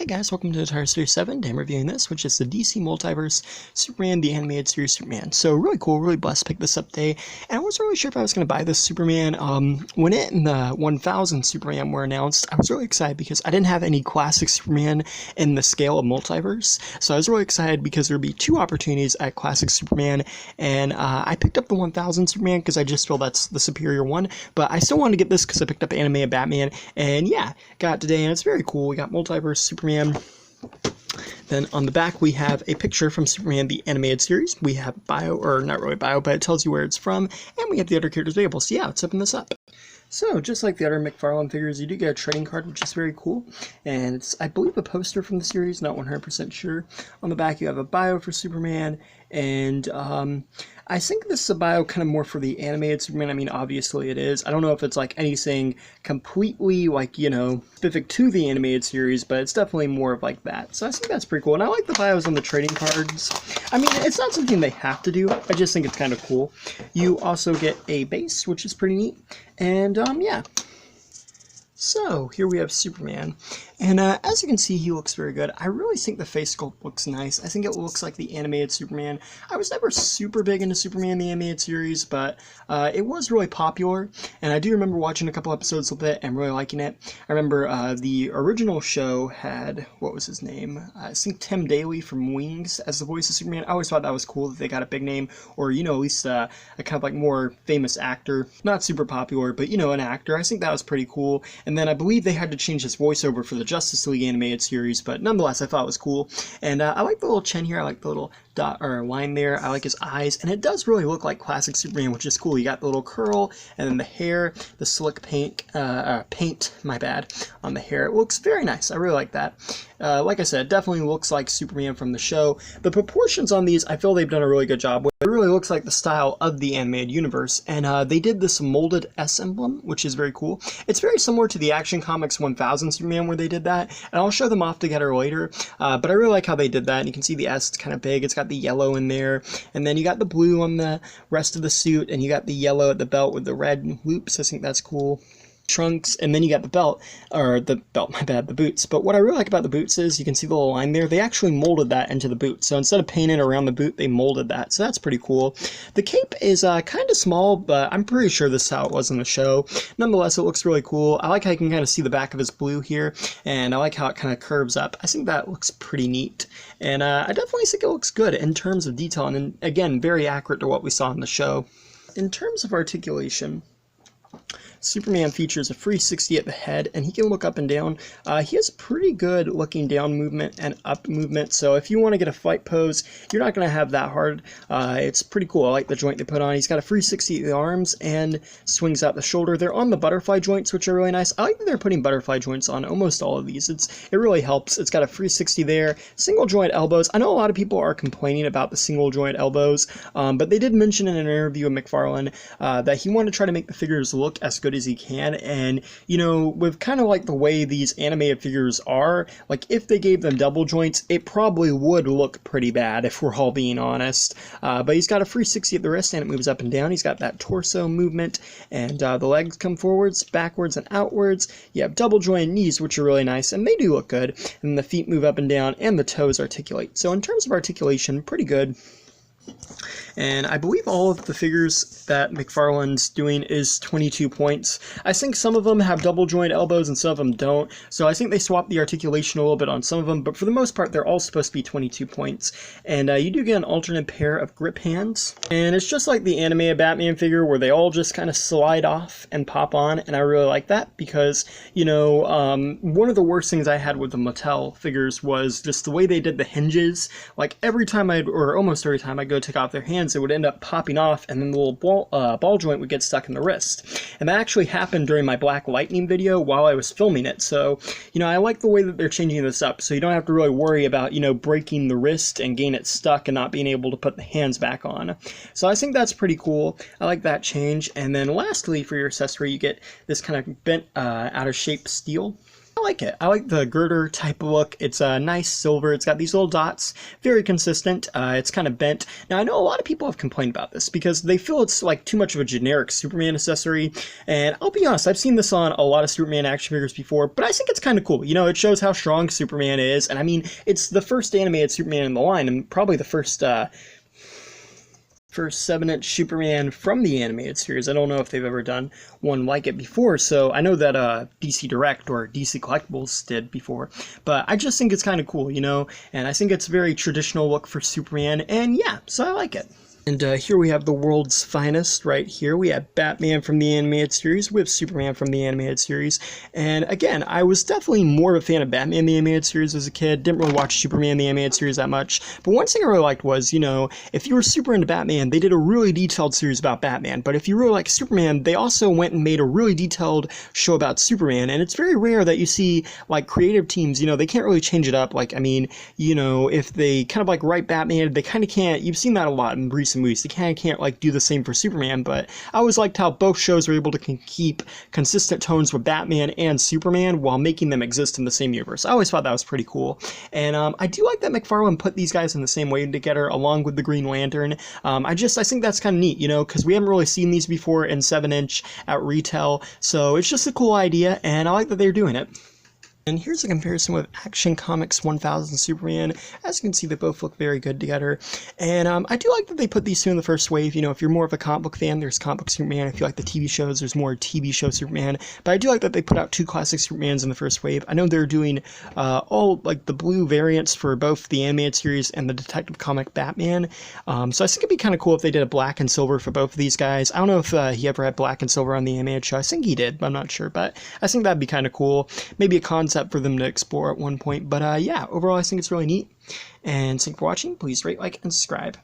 Hey guys, welcome to Entire Series 7. I'm reviewing this, which is the DC Multiverse Superman, the animated series Superman. So really cool, really blessed to pick this up today. And I wasn't really sure if I was going to buy this Superman. When it and the 1000 Superman were announced, I was really excited because I didn't have any classic Superman in the scale of Multiverse. So I was really excited because there would be two opportunities at classic Superman. And I picked up the 1000 Superman because I just feel that's the superior one. But I still wanted to get this because I picked up Anime and Batman. And yeah, got it today and it's very cool. We got Multiverse Superman. Then on the back we have a picture from Superman the animated series. We have bio, or not really bio, but it tells you where it's from, and we have the other characters available. So yeah, let's open this up. So just like the other Mcfarlane figures, you do get a trading card, which is very cool, and it's, I believe, a poster from the series, not 100% sure. On the back you have a bio for Superman, and I think this is a bio kind of more for the animated Superman. I mean, obviously it is. I don't know if it's like anything completely like, you know, specific to the animated series, but it's definitely more of like that. So I think that's pretty cool. And I like the bios on the trading cards. I mean, it's not something they have to do. I just think it's kind of cool. You also get a base, which is pretty neat. And yeah. So, here we have Superman, and as you can see, he looks very good. I really think the face sculpt looks nice. I think it looks like the animated Superman. I was never super big into Superman the animated series, but it was really popular, and I do remember watching a couple episodes of it and really liking it. I remember the original show had, what was his name? I think Tim Daly from Wings as the voice of Superman. I always thought that was cool that they got a big name, or, you know, at least a kind of like more famous actor. Not super popular, but, you know, an actor. I think that was pretty cool. And then I believe they had to change his voiceover for the Justice League animated series, but nonetheless, I thought it was cool. And I like the little chin here. I like the little dot or line there. I like his eyes, and it does really look like classic Superman, which is cool. You got the little curl, and then the hair, the slick paint, my bad, on the hair. It looks very nice. I really like that. Like I said, it definitely looks like Superman from the show. The proportions on these, I feel they've done a really good job with. It really looks like the style of the animated universe, and they did this molded S emblem, which is very cool. It's very similar to the Action Comics 1000 Superman where they did that, and I'll show them off together later, but I really like how they did that. And you can see the S, it's kind of big, it's got the yellow in there, and then you got the blue on the rest of the suit, and you got the yellow at the belt with the red loops. I think that's cool. Trunks, and then you got the belt, or the boots. But what I really like about the boots is you can see the little line there. They actually molded that into the boot. So instead of painting around the boot, they molded that. So that's pretty cool. The cape is kind of small, but I'm pretty sure this is how it was in the show. Nonetheless, it looks really cool. I like how you can kind of see the back of his blue here, and I like how it kind of curves up. I think that looks pretty neat, and I definitely think it looks good in terms of detail, and again, very accurate to what we saw in the show. In terms of articulation, Superman features a 360 at the head, and he can look up and down. He has pretty good looking down movement and up movement, so if you want to get a fight pose, you're not going to have that hard. It's pretty cool. I like the joint they put on. He's got a 360 at the arms and swings out the shoulder. They're on the butterfly joints, which are really nice. I like that they're putting butterfly joints on almost all of these. It really helps. It's got a 360 there. Single joint elbows. I know a lot of people are complaining about the single joint elbows, but they did mention in an interview with Mcfarlane that he wanted to try to make the figures look as good as he can, and you know, with kind of like the way these animated figures are, like if they gave them double joints, it probably would look pretty bad if we're all being honest. But he's got a 360 at the wrist, and it moves up and down. He's got that torso movement, and the legs come forwards, backwards, and outwards. You have double jointed knees, which are really nice, and they do look good, and the feet move up and down, and the toes articulate. So in terms of articulation, pretty good. And I believe all of the figures that Mcfarlane's doing is 22 points. I think some of them have double joint elbows and some of them don't, so I think they swapped the articulation a little bit on some of them, but for the most part they're all supposed to be 22 points. And you do get an alternate pair of grip hands, and it's just like the animated Batman figure where they all just kind of slide off and pop on, and I really like that because, you know, one of the worst things I had with the Mattel figures was just the way they did the hinges. Like every time or almost every time I'd go take off their hands, it would end up popping off, and then the little ball joint would get stuck in the wrist. And that actually happened during my Black Lightning video while I was filming it. So, you know, I like the way that they're changing this up, so you don't have to really worry about, you know, breaking the wrist and getting it stuck and not being able to put the hands back on. So I think that's pretty cool. I like that change. And then lastly, for your accessory, you get this kind of bent, out of shape steel. I like it. I like the girder type of look. It's a nice silver. It's got these little dots, very consistent. It's kind of bent. Now, I know a lot of people have complained about this because they feel it's like too much of a generic Superman accessory. And I'll be honest, I've seen this on a lot of Superman action figures before, but I think it's kind of cool. You know, it shows how strong Superman is. And I mean, it's the first animated Superman in the line, and probably the first 7-inch Superman from the animated series. I don't know if they've ever done one like it before, so I know that DC Direct or DC Collectibles did before, but I just think it's kind of cool, you know, and I think it's a very traditional look for Superman, and yeah, so I like it. And here we have the world's finest right here. We have Batman from the animated series with Superman from the animated series. And again, I was definitely more of a fan of Batman the animated series as a kid. Didn't really watch Superman the animated series that much. But one thing I really liked was, you know, if you were super into Batman, they did a really detailed series about Batman. But if you really like Superman, they also went and made a really detailed show about Superman. And it's very rare that you see, like, creative teams, you know, they can't really change it up. Like, I mean, you know, if they kind of, like, write Batman, they kind of can't. You've seen that a lot in recent movies. They kind of can't like do the same for Superman, but I always liked how both shows were able to keep consistent tones with Batman and Superman while making them exist in the same universe. I always thought that was pretty cool. And I do like that Mcfarlane put these guys in the same way together along with the Green Lantern. I think that's kind of neat, you know, because we haven't really seen these before in 7-inch at retail, so it's just a cool idea, and I like that they're doing it. And here's a comparison with Action Comics 1000 Superman. As you can see, they both look very good together. And I do like that they put these two in the first wave. You know, if you're more of a comic book fan, there's comic book Superman. If you like the TV shows, there's more TV show Superman. But I do like that they put out two classic Supermans in the first wave. I know they're doing all, like, the blue variants for both the animated series and the Detective Comic Batman. So I think it'd be kind of cool if they did a black and silver for both of these guys. I don't know if he ever had black and silver on the animated show. I think he did, but I'm not sure. But I think that'd be kind of cool. Maybe a concept for them to explore at one point. But yeah, overall I think it's really neat. And thanks for watching. Please rate, like, and subscribe.